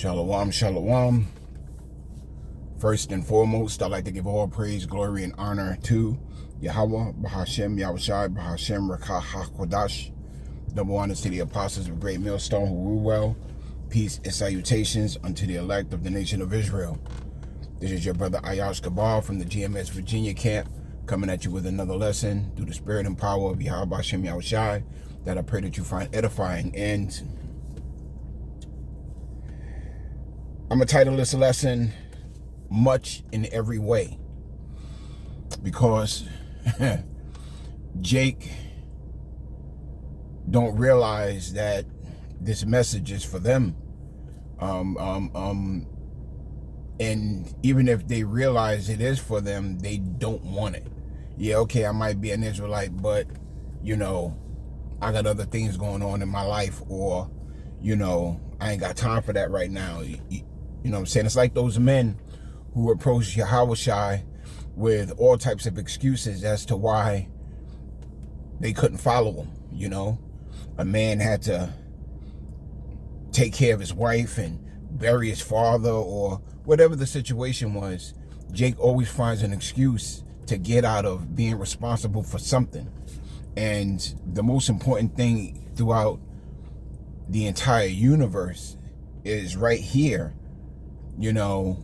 Shalom, shalom. First and foremost, I'd like to give all praise, glory, and honor to Yahweh, Bahashem, Yahushai, Bahashem, Rakah, HaKodash. Double honors to the apostles of Great Millstone who rule well. Peace and salutations unto the elect of the nation of Israel. This is your brother Ayash Kabal from the GMS Virginia camp, coming at you with another lesson through the spirit and power of Yahweh, Bahashem, Yahushai, that I pray that you find edifying. And I'm going to title this lesson, Much in Every Way, because Jake don't realize that this message is for them. And even if they realize it is for them, they don't want it. Yeah, okay, I might be an Israelite, but, you know, I got other things going on in my life, or, you know, I ain't got time for that right now. You know what I'm saying? It's like those men who approach Yahushai with all types of excuses as to why they couldn't follow him. You know, a man had to take care of his wife and bury his father, or whatever the situation was. Jake always finds an excuse to get out of being responsible for something. And the most important thing throughout the entire universe is right here, you know,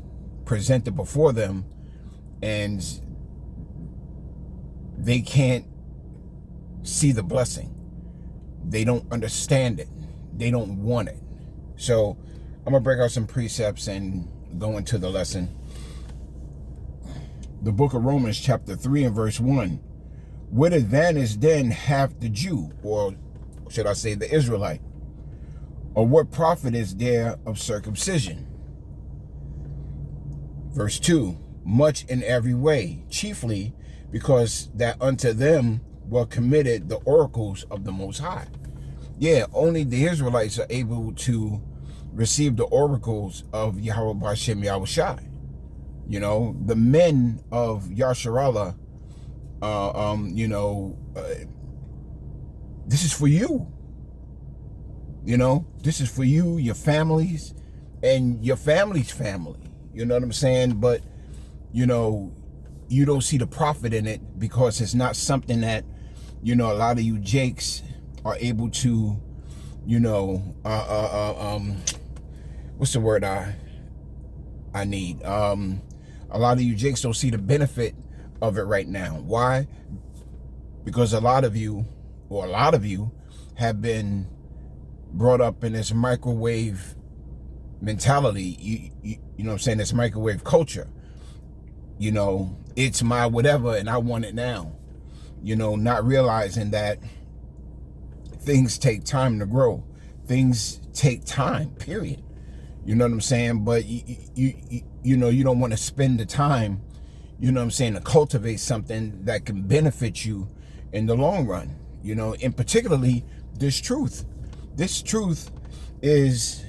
presented before them, and they can't see the blessing. They don't understand it. They don't want it. So I'm gonna break out some precepts and go into the lesson. The book of Romans chapter 3 and verse 1. What advantage then hath the Jew, or should I say the Israelite? Or what profit is there of circumcision? Verse 2, much in every way, chiefly because that unto them were committed the oracles of the Most High. Yeah, only the Israelites are able to receive the oracles of Yahweh Bashem Yahushai. You know, the men of Yasharallah, this is for you. You know, this is for you, your families, and your family's family. You know what I'm saying? But, you know, you don't see the profit in it because it's not something that, you know, a lot of you Jakes are able to, you know, what's the word I need? A lot of you Jakes don't see the benefit of it right now. Why? Because a lot of you have been brought up in this microwave mentality, you know what I'm saying, this microwave culture. You know, it's my whatever and I want it now. You know, not realizing that things take time to grow. Things take time, period. You know what I'm saying? But you know, you don't want to spend the time, you know what I'm saying, to cultivate something that can benefit you in the long run. You know, and particularly this truth. This truth is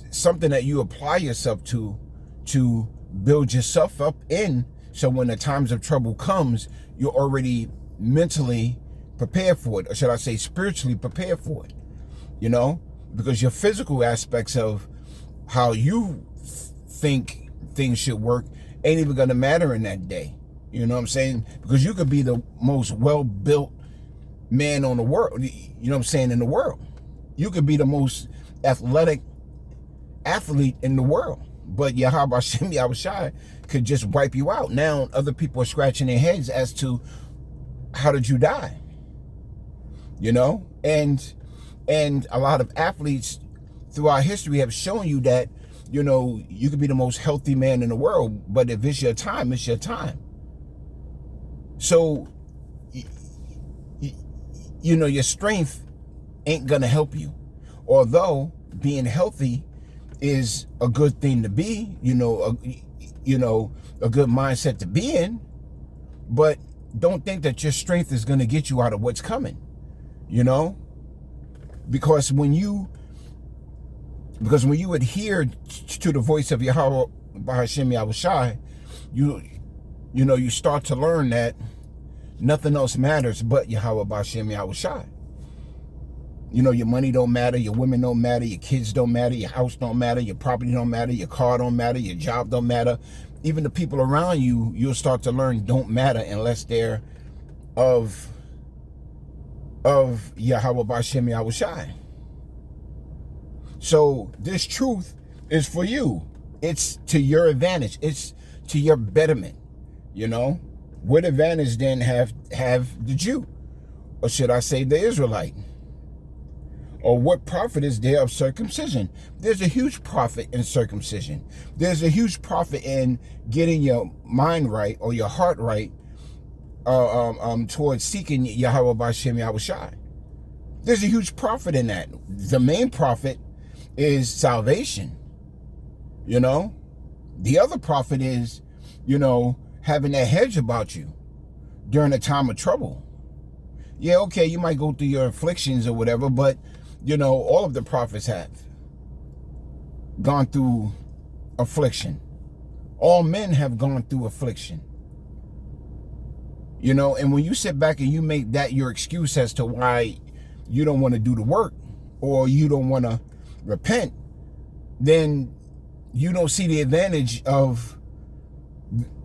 something that you apply yourself to build yourself up in, so when the times of trouble comes, you're already mentally prepared for it, or should I say spiritually prepared for it. You know, because your physical aspects of how you think things should work ain't even gonna matter in that day. You know what I'm saying? Because you could be the most well-built man on the world, you know what I'm saying, in the world. You could be the most athletic athlete in the world, but Yahweh Hashem Yahushai could just wipe you out. Now other people are scratching their heads as to how did you die? You know, and a lot of athletes throughout history have shown you that, you know, you could be the most healthy man in the world, but if it's your time, it's your time. So, you know, your strength ain't gonna help you. Although being healthy is a good thing to be, a good mindset to be in, but don't think that your strength is gonna get you out of what's coming, you know? Because when you adhere to the voice of Yahweh Bahashem Yahushai, you start to learn that nothing else matters but Yahweh Bahashem Yahushai. You know, your money don't matter, your women don't matter, your kids don't matter, your house don't matter, your property don't matter, your car don't matter, your job don't matter. Even the people around you, you'll start to learn don't matter unless they're of Yahweh Bashem Yahushai. So this truth is for you. It's to your advantage. It's to your betterment. You know, what advantage then have the Jew, or should I say the Israelite? Or what profit is there of circumcision? There's a huge profit in circumcision. There's a huge profit in getting your mind right or your heart right towards seeking Yahweh Bashem Yahushai. There's a huge profit in that. The main profit is salvation. You know, the other profit is, you know, having a hedge about you during a time of trouble. Yeah, okay, you might go through your afflictions or whatever, but you know, all of the prophets have gone through affliction. All men have gone through affliction. You know, and when you sit back and you make that your excuse as to why you don't want to do the work or you don't want to repent, then you don't see the advantage of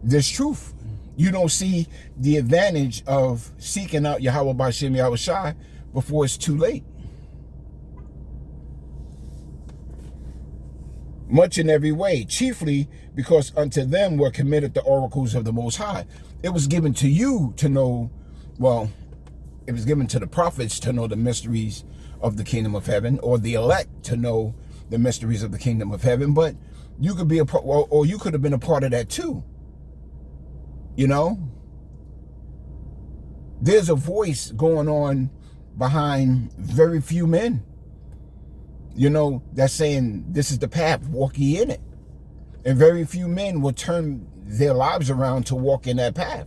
this truth. You don't see the advantage of seeking out Yahweh Bashem Yahushai before it's too late. Much in every way, chiefly because unto them were committed the oracles of the Most High. It was given to you to know, well, it was given to the prophets to know the mysteries of the kingdom of heaven, or the elect to know the mysteries of the kingdom of heaven, but you could be a part, or you could have been a part of that too. You know, there's a voice going on behind very few men, you know, that's saying this is the path, walk ye in it. And very few men will turn their lives around to walk in that path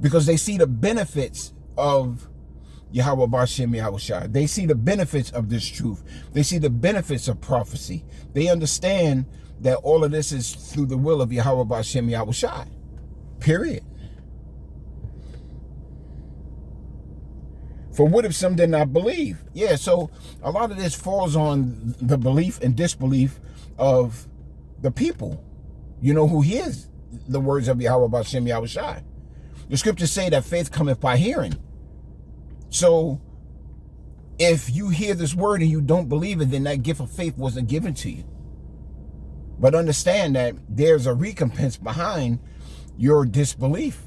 because they see the benefits of Yahweh Bashem Yahushua. They see the benefits of this truth. They see the benefits of prophecy. They understand that all of this is through the will of Yahweh Bashem Yahushua. Period. For what if some did not believe? Yeah, so a lot of this falls on the belief and disbelief of the people. You know, who hears the words of Yahweh Bashem Yahushua. The scriptures say that faith cometh by hearing. So if you hear this word and you don't believe it, then that gift of faith wasn't given to you. But understand that there's a recompense behind your disbelief.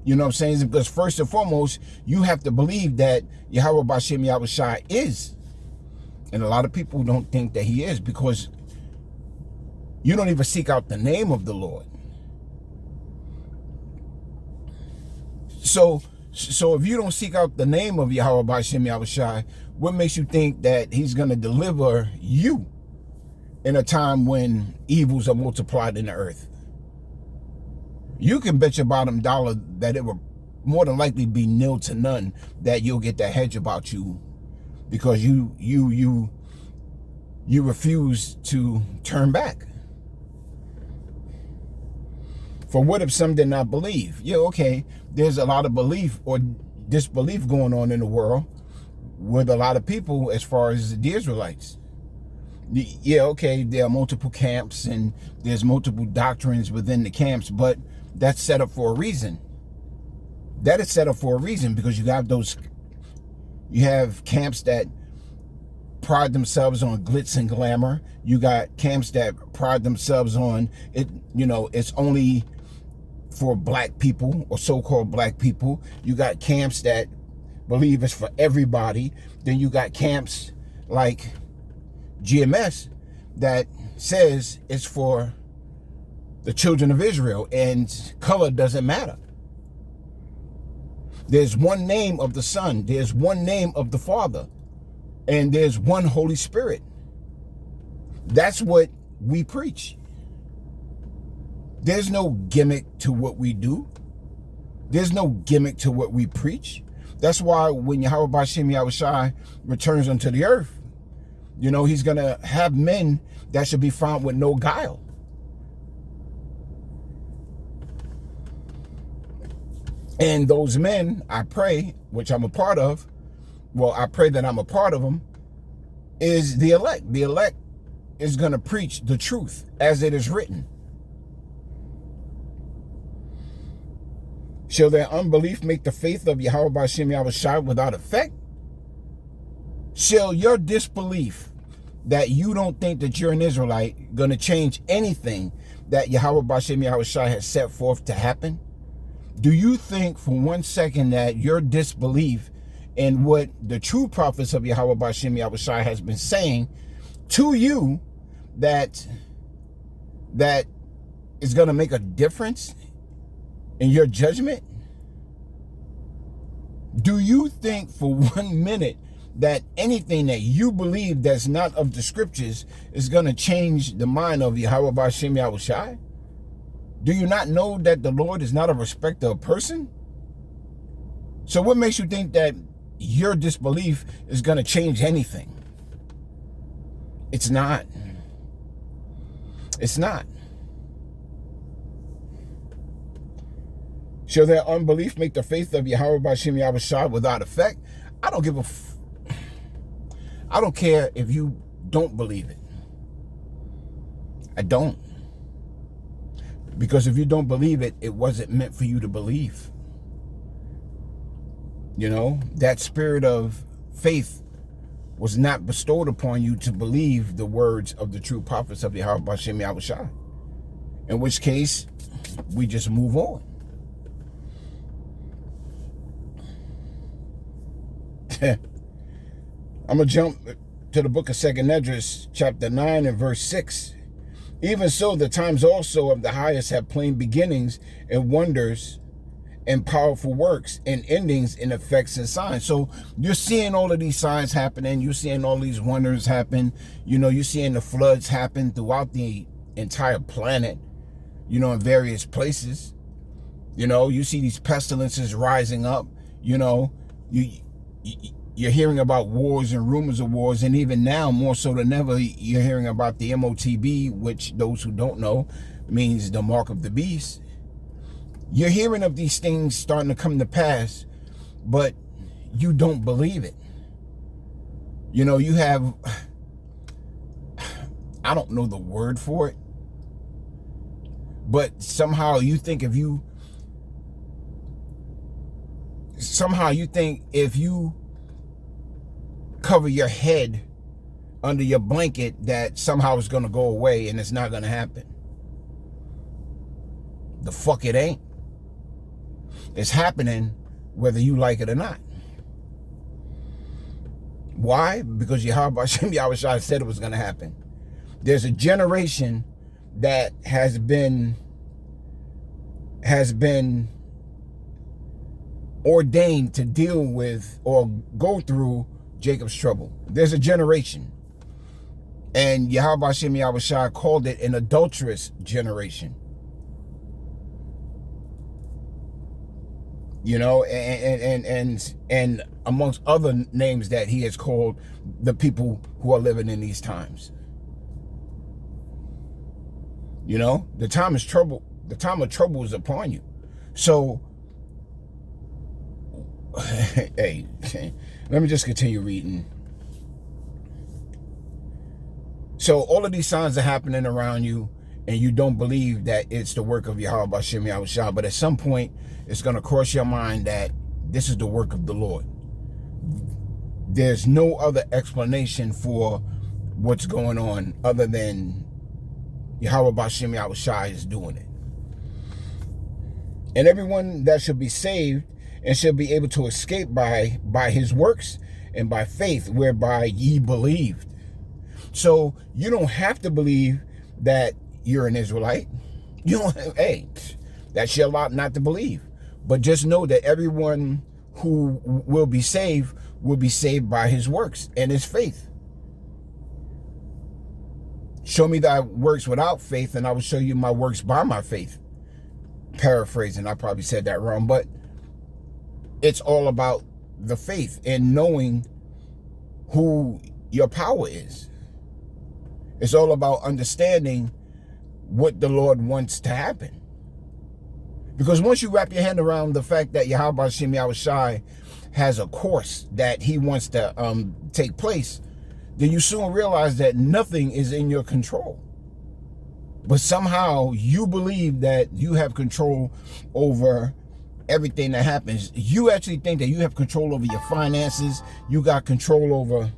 You know what I'm saying? Because first and foremost, you have to believe that Yahweh Bashem Yahushua is. And a lot of people don't think that he is because you don't even seek out the name of the Lord. So if you don't seek out the name of Yahweh Bashem Yahushua, what makes you think that he's going to deliver you in a time when evils are multiplied in the earth? You can bet your bottom dollar that it will more than likely be nil to none that you'll get that hedge about you because you refuse to turn back. For what if some did not believe? Yeah, okay, there's a lot of belief or disbelief going on in the world with a lot of people as far as the Israelites. Yeah, okay, there are multiple camps and there's multiple doctrines within the camps, but that's set up for a reason. That is set up for a reason because you have camps that pride themselves on glitz and glamour. You got camps that pride themselves on it, you know, it's only for black people or so-called black people. You got camps that believe it's for everybody. Then you got camps like GMS that says it's for the children of Israel and color doesn't matter. There's one name of the Son, there's one name of the Father, and there's one Holy Spirit. That's what we preach. There's no gimmick to what we do. There's no gimmick to what we preach. That's why when Yahweh Bashem Yahushua returns unto the earth, you know, he's going to have men that should be found with no guile. And those men, I pray, which I'm a part of, well, I pray that I'm a part of them, is the elect. The elect is going to preach the truth as it is written. Shall their unbelief make the faith of Yahweh B'Shem Yahushua without effect? Shall your disbelief that you don't think that you're an Israelite going to change anything that Yahweh B'Shem Yahushua has set forth to happen? Do you think for 1 second that your disbelief in what the true prophets of Yahweh B'Shem Yahushua has been saying to you, that is going to make a difference in your judgment? Do you think for 1 minute that anything that you believe that's not of the scriptures is going to change the mind of Yahweh B'Shem Yahushua? Do you not know that the Lord is not a respecter of person? So what makes you think that your disbelief is going to change anything? It's not. It's not. Shall their unbelief make the faith of Yahweh B'Shem Yahushua without effect? I don't give a I don't care if you don't believe it. I don't. Because if you don't believe it, it wasn't meant for you to believe. You know, that spirit of faith was not bestowed upon you to believe the words of the true prophets of Yahweh B'Shem Yahushua. In which case, we just move on. I'm going to jump to the book of 2nd Esdras, chapter 9 and verse 6. Even so, the times also of the highest have plain beginnings and wonders and powerful works and endings and effects and signs. So you're seeing all of these signs happening. You're seeing all these wonders happen. You know, you're seeing the floods happen throughout the entire planet, you know, in various places. You know, you see these pestilences rising up. You know, you're hearing about wars and rumors of wars. And even now, more so than ever, you're hearing about the MOTB, which those who don't know means the mark of the beast. You're hearing of these things starting to come to pass, but you don't believe it. You know, you have, I don't know the word for it, but somehow you think if you cover your head under your blanket, that somehow it's going to go away, and it's not going to happen. The fuck it ain't. It's happening whether you like it or not. Why? Because Yahweh B'Shem Yahushua said it was going to happen. There's a generation that has been ordained to deal with or go through Jacob's trouble. There's a generation. And Yahweh B'Shem Yahushua called it an adulterous generation. You know, and amongst other names that he has called the people who are living in these times. You know, the time of trouble is upon you. So, hey, let me just continue reading. So all of these signs are happening around you, and you don't believe that it's the work of Yahweh B'Shem Yahushua. But at some point, it's going to cross your mind that this is the work of the Lord. There's no other explanation for what's going on other than Yahweh B'Shem Yahushua is doing it. And everyone that should be saved and shall be able to escape by his works and by faith whereby ye believed. So you don't have to believe that you're an Israelite. You don't, hey, that's your lot not to believe. But just know that everyone who will be saved by his works and his faith. Show me thy works without faith, and I will show you my works by my faith. Paraphrasing, I probably said that wrong, but it's all about the faith and knowing who your power is. It's all about understanding what the Lord wants to happen. Because once you wrap your hand around the fact that Yahweh B'Shem Yahushua has a course that he wants to take place, then you soon realize that nothing is in your control. But somehow you believe that you have control over everything that happens. You actually think that you have control over your finances. You got control over,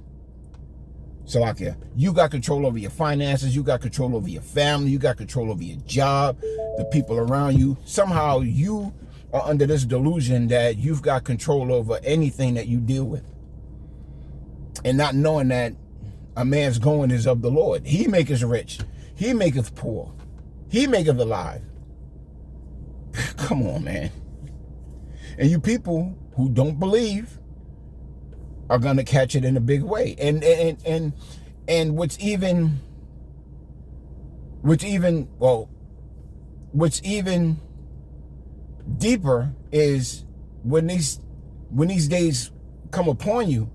Salakia, you got control over your finances. You got control over your family. You got control over your job, the people around you. Somehow you are under this delusion that you've got control over anything that you deal with. And not knowing that a man's going is of the Lord. He maketh rich. He maketh poor. He maketh alive. Come on, man. And you people who don't believe are gonna catch it in a big way. And what's even deeper is when these days come upon you,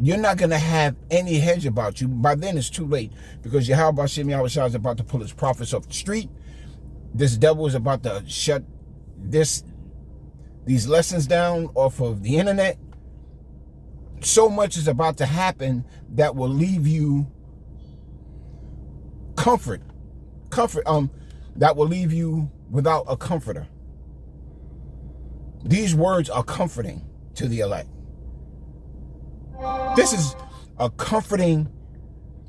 you're not going to have any hedge about you. By then, it's too late, because Yahweh Hashem Yahushua is about to pull his prophets off the street. This devil is about to shut these lessons down off of the internet. So much is about to happen that will leave you that will leave you without a comforter. These words are comforting to the elect. This is a comforting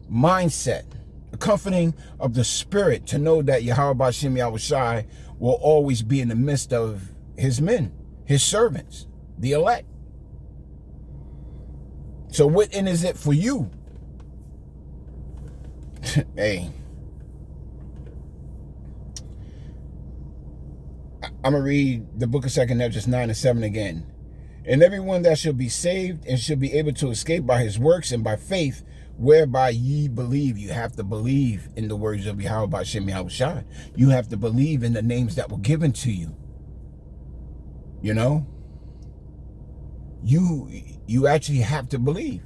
mindset, a comforting of the spirit, to know that Yahweh Hashem Yahushua will always be in the midst of his men, his servants, the elect. So what is it for you? Hey, I'm going to read the book of 2 Esdras 9 and 7 again. And everyone that shall be saved and shall be able to escape by his works and by faith, whereby ye believe. You have to believe in the words of Yahweh Hashem Yahushua. You have to believe in the names that were given to you. You know? You actually have to believe.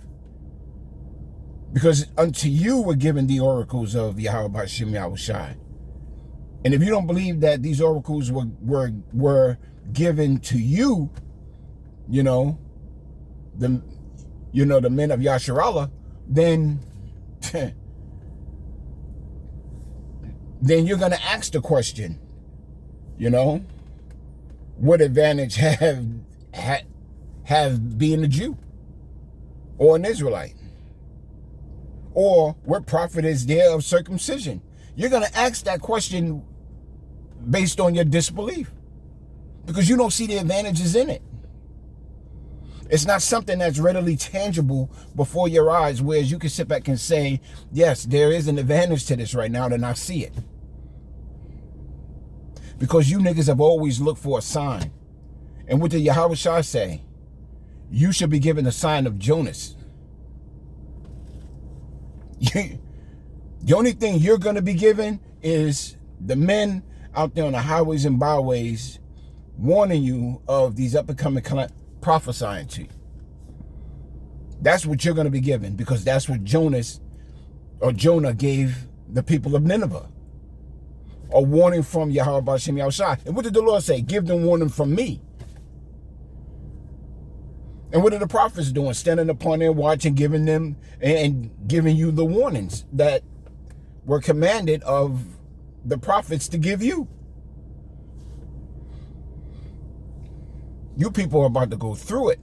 Because unto you were given the oracles of Yahweh Hashem Yahushua. And if you don't believe that these oracles were given to you, the men of Yasharallah, then you're going to ask the question, what advantage have being a Jew or an Israelite? Or what profit is there of circumcision? You're going to ask that question based on your disbelief, because you don't see the advantages in it. It's not something that's readily tangible before your eyes, whereas you can sit back and say, yes, there is an advantage to this right now, and I see it. Because you niggas have always looked for a sign. And what did Yahweh Shah say? You should be given the sign of Jonas. The only thing you're going to be given is the men out there on the highways and byways warning you of these up-and-coming prophesying to you. That's what you're going to be given, because that's what Jonah gave the people of Nineveh. A warning from Yahweh Hashem Yahushua. And what did the Lord say? Give them warning from me. And what are the prophets doing? Standing upon their watch and giving them and giving you the warnings that were commanded of the prophets to give you. You people are about to go through it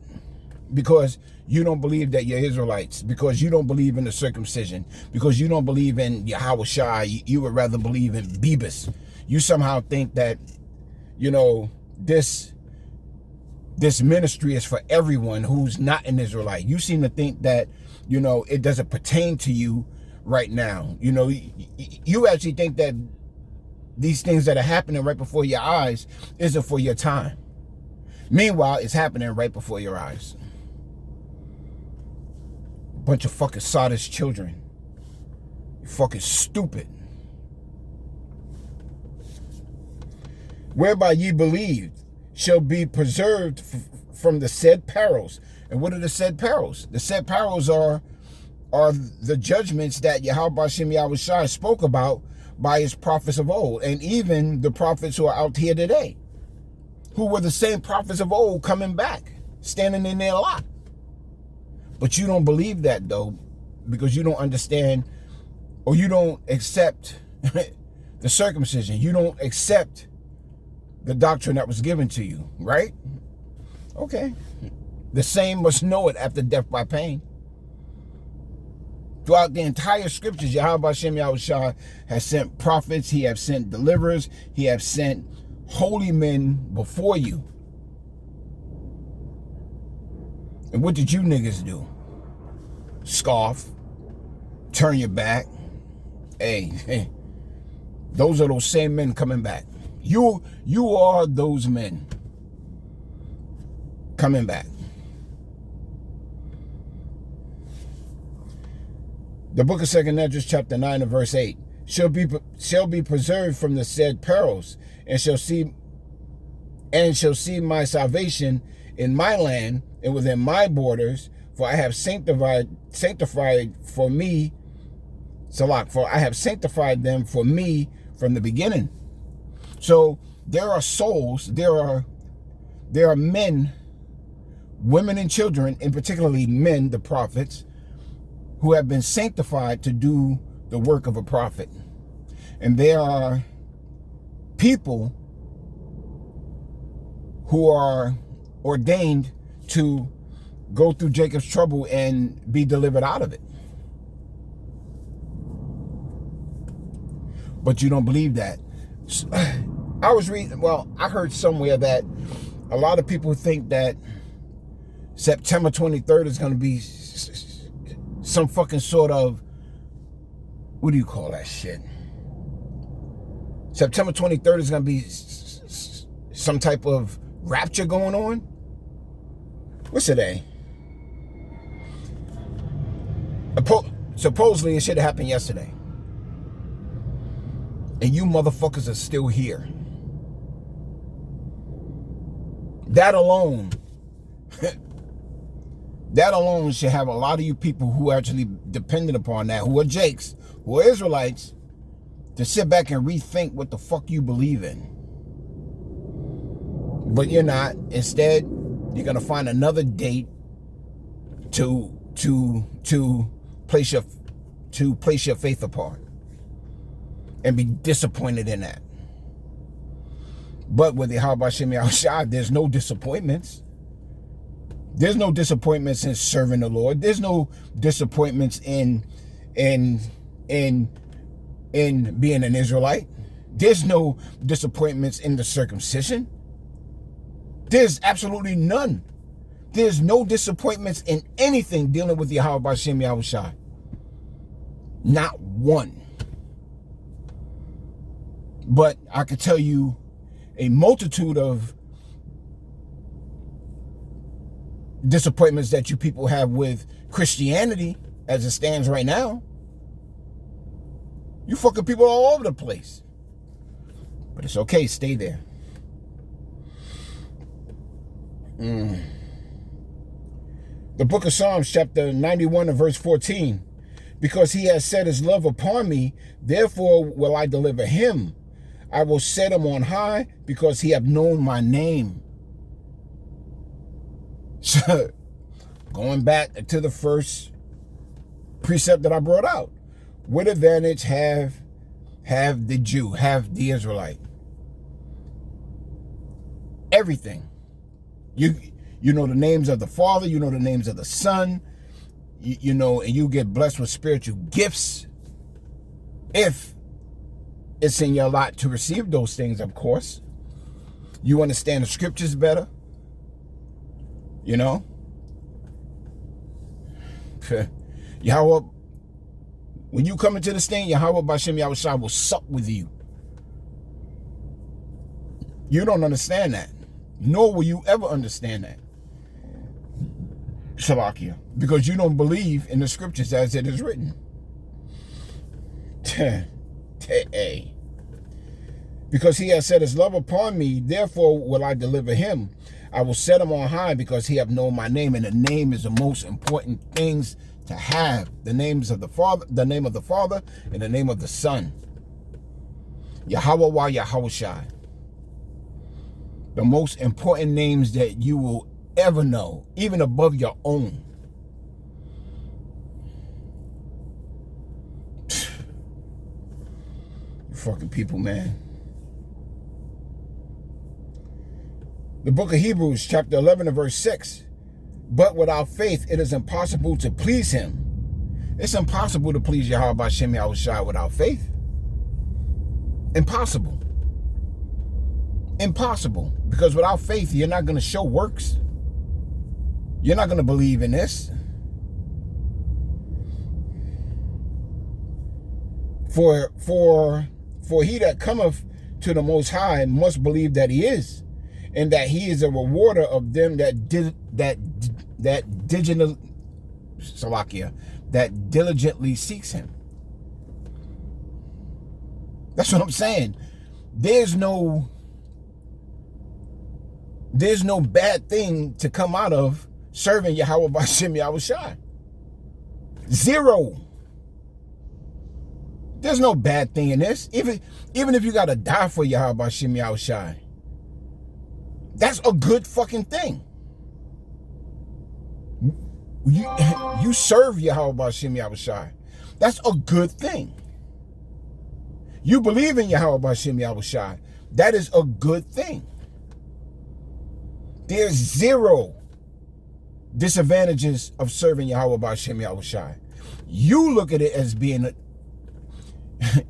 because you don't believe that you're Israelites, because you don't believe in the circumcision, because you don't believe in Yahweh Shai. You would rather believe in Bebus. You somehow think that, this ministry is for everyone who's not an Israelite. You seem to think that, it doesn't pertain to you right now. You actually think that these things that are happening right before your eyes isn't for your time. Meanwhile, it's happening right before your eyes. Bunch of fucking sawdust children. You fucking stupid. Whereby ye believed shall be preserved from the said perils. And what are the said perils? The said perils are the judgments that Yahweh Hashem Yahushua spoke about by his prophets of old, and even the prophets who are out here today, who were the same prophets of old coming back. standing in there a lot. But you don't believe that, though, because you don't understand, or you don't accept the circumcision. You don't accept the doctrine that was given to you, right? Okay. The same must know it after death by pain. Throughout the entire scriptures, Yahweh Hashem Yahushua has sent prophets. He has sent deliverers. He has sent holy men before you. And what did you niggas do? Scoff. Turn your back. Hey. Those are those same men coming back. You are those men coming back. The book of 2 Esdras, chapter 9 and verse 8, shall be preserved from the said perils, and shall see my salvation in my land and within my borders, for I have sanctified for me, Salak, for I have sanctified them for me from the beginning. So there are souls, there are men, women and children, and particularly men, the prophets, who have been sanctified to do the work of a prophet. And there are people who are ordained to go through Jacob's trouble and be delivered out of it. But you don't believe that. I was reading, I heard somewhere that a lot of people think that September 23rd is going to be some fucking sort of, what do you call that shit? September 23rd is going to be some type of rapture going on? What's today? Supposedly it should have happened yesterday. And you motherfuckers are still here. That alone should have a lot of you people who actually dependent upon that, who are Jakes, who are Israelites, to sit back and rethink what the fuck you believe in. But you're not. Instead, you're gonna find another date to place your faith apart and be disappointed in that. But with the Yahweh Hashem Yahushua, there's no disappointments. There's no disappointments in serving the Lord. There's no disappointments in being an Israelite. There's no disappointments in the circumcision. There's absolutely none. There's no disappointments in anything dealing with Yahweh Hashem Yahushua. Not one. But I could tell you a multitude of disappointments that you people have with Christianity as it stands right now. You fucking people all over the place. But it's okay, stay there. The book of Psalms, chapter 91 and verse 14. Because he has set his love upon me, therefore will I deliver him. I will set him on high because he have known my name. So, going back to the first precept that I brought out. What advantage have the Jew, have the Israelite? Everything. You know the names of the Father, you know the names of the Son, you know, and you get blessed with spiritual gifts. If it's in your lot to receive those things, of course. You understand the scriptures better. You know? Yahweh, when you come into this thing, Yahweh B'Shem Yahushua will sup with you. You don't understand that. Nor will you ever understand that. Shalakia. Because you don't believe in the scriptures as it is written. Because he has set his love upon me, therefore will I deliver him. I will set him on high because he have known my name, and the name is the most important things to have. The names of the Father, the name of the Father, and the name of the Son. Yahweh Yahushai. The most important names that you will ever know, even above your own. You fucking people, man. The book of Hebrews, chapter 11 and verse 6. But without faith, it is impossible to please him. It's impossible to please Yahweh Shem Yahushua without faith. Impossible. Impossible. Because without faith, you're not going to show works. You're not going to believe in this. For he that cometh to the Most High must believe that he is, and that he is a rewarder of them that diligently seeks him. That's what I'm saying. There's no bad thing to come out of serving Yahweh B'Shem Yahushua. Zero. There's no bad thing in this. Even if you got to die for Yahweh B'Shem Yahushua, that's a good fucking thing. You serve Yahweh B'Shem Yahushua. That's a good thing. You believe in Yahweh B'Shem Yahushua. That is a good thing. There's zero disadvantages of serving Yahweh B'Shem Yahushua. You look at it as being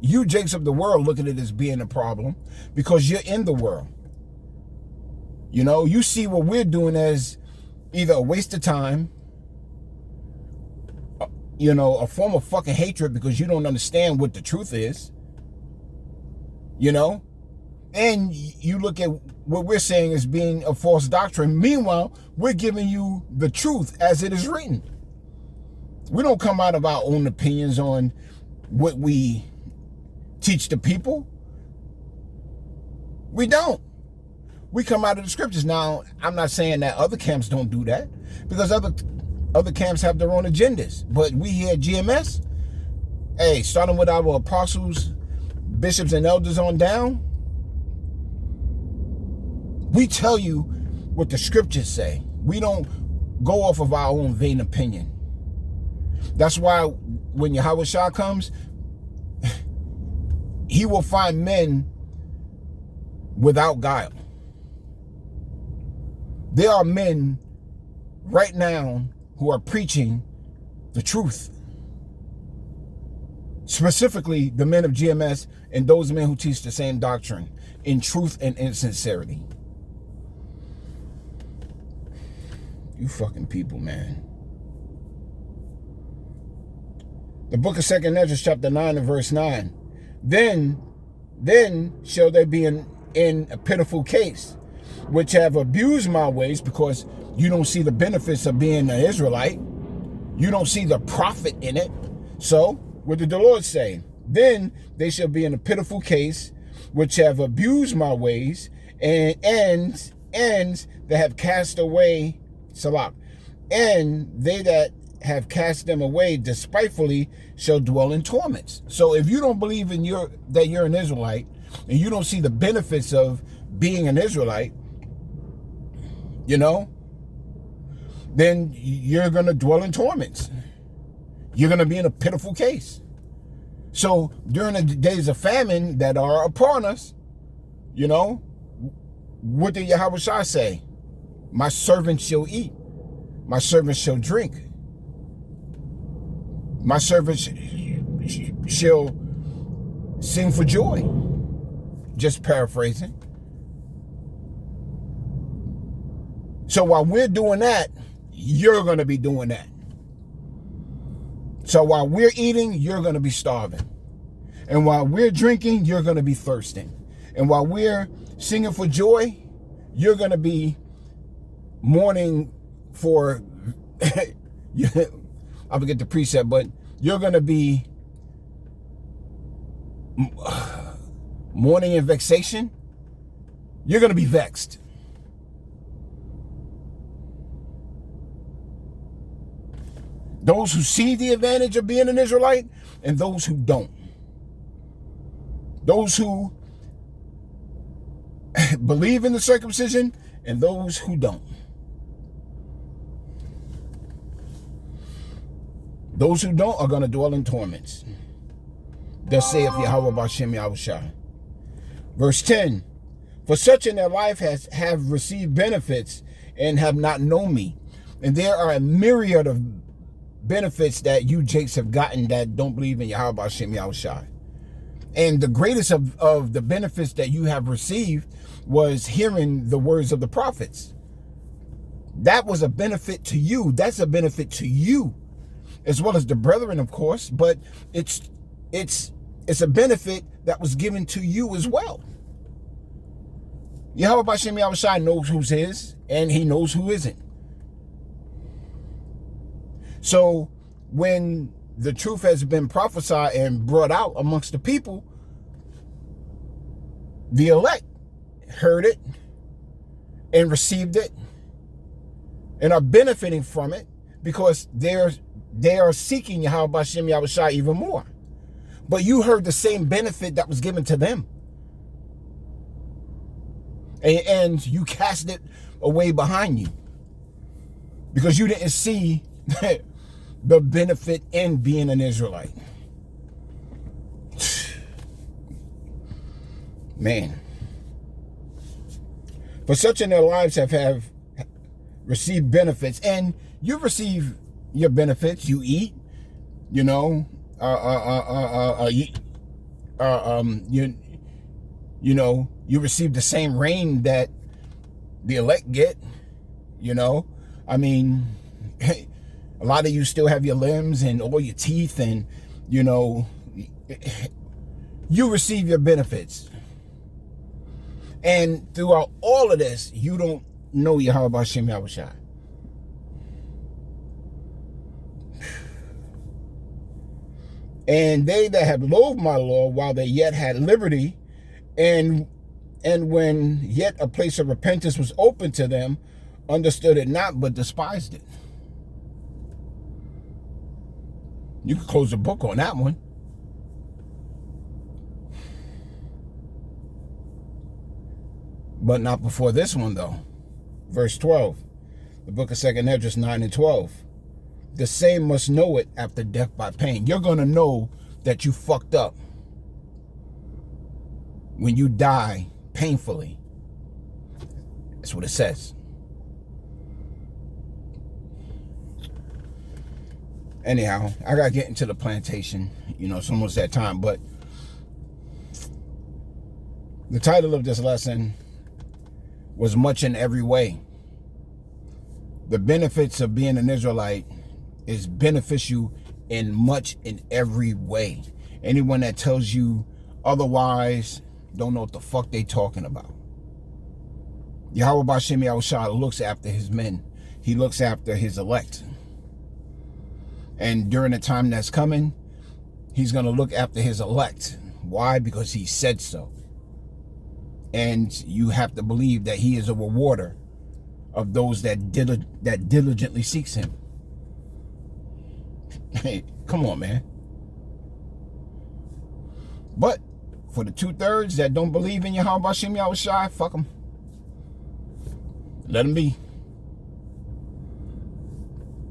you Jakes of the world look at it as being a problem because you're in the world. You know, you see what we're doing as either a waste of time, you know, a form of fucking hatred because you don't understand what the truth is, you know, and you look at what we're saying as being a false doctrine. Meanwhile, we're giving you the truth as it is written. We don't come out of our own opinions on what we teach the people. We don't. We come out of the scriptures. Now, I'm not saying that other camps don't do that, because other camps have their own agendas. But we here at GMS, hey, starting with our apostles, bishops, and elders on down, we tell you what the scriptures say. We don't go off of our own vain opinion. That's why when Yahweh Shah comes, he will find men without guile. There are men right now who are preaching the truth. Specifically, the men of GMS and those men who teach the same doctrine in truth and in sincerity. You fucking people, man. The book of 2 Ezra, chapter 9 and verse 9. Then shall they be in a pitiful case, which have abused my ways, because you don't see the benefits of being an Israelite. You don't see the profit in it. So, what did the Lord say? Then they shall be in a pitiful case, which have abused my ways, and that have cast away Salah. And they that have cast them away despitefully shall dwell in torments. So if you don't believe that you're an Israelite, and you don't see the benefits of being an Israelite, you know, then you're going to dwell in torments. You're going to be in a pitiful case. So during the days of famine that are upon us, you know, what did Yahweh Shah say? My servants shall eat. My servants shall drink. My servants shall sing for joy. Just paraphrasing. So while we're doing that, you're going to be doing that. So while we're eating, you're going to be starving. And while we're drinking, you're going to be thirsting. And while we're singing for joy, you're going to be mourning for, I forget the precept, but you're going to be mourning and vexation. You're going to be vexed. Those who see the advantage of being an Israelite and those who don't. Those who believe in the circumcision and those who don't. Those who don't are going to dwell in torments. Thus saith Yahweh B'Shem Yahushua. Verse 10. For such in their life have received benefits and have not known me. And there are a myriad of benefits that you Jakes have gotten that don't believe in Yahweh B'Shem Yahushua. And the greatest of the benefits that you have received was hearing the words of the prophets. That was a benefit to you. That's a benefit to you, as well as the brethren, of course. But it's a benefit that was given to you as well. Yahweh B'Shem Yahushua knows who's his, and he knows who isn't. So when the truth has been prophesied and brought out amongst the people, the elect heard it and received it and are benefiting from it because they are seeking Yahweh B'Shem Yahushua even more. But you heard the same benefit that was given to them. And you cast it away behind you because you didn't see the benefit in being an Israelite. Man. For such in their lives have received benefits, and you receive your benefits. You eat, you know, you know, you receive the same rain that the elect get, you know. I mean, a lot of you still have your limbs and all your teeth, and, you know, you receive your benefits. And throughout all of this, you don't know Yahweh B'Shem Yahushua. And they that have loathed my law while they yet had liberty, and when yet a place of repentance was open to them, understood it not, but despised it. You could close the book on that one. But not before this one, though. Verse 12. The book of 2 Esdras 9 and 12. The same must know it after death by pain. You're going to know that you fucked up when you die painfully. That's what it says. Anyhow, I got to get into the plantation. You know, it's almost that time. But the title of this lesson was Much in Every Way. The benefits of being an Israelite is beneficial in much in every way. Anyone that tells you otherwise don't know what the fuck they talking about. Yahweh B'Shem Yahushua looks after his men. He looks after his elect. And during the time that's coming, he's going to look after his elect. Why? Because he said so. And you have to believe that he is a rewarder of those that diligently seeks him. Hey, come on, man. But for the 2/3 that don't believe in Yahweh B'Shem Yahushua, fuck them. Let them be.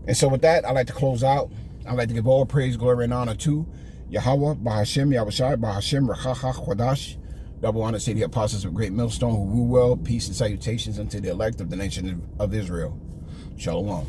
And so with that, I'd like to close out. I'd like to give all praise, glory, and honor to Yahweh B'Shem Yahushua, B'Shem Rechacha Chodash. Double honor to the apostles of Great Millstone who rule well. Peace and salutations unto the elect of the nation of Israel. Shalom.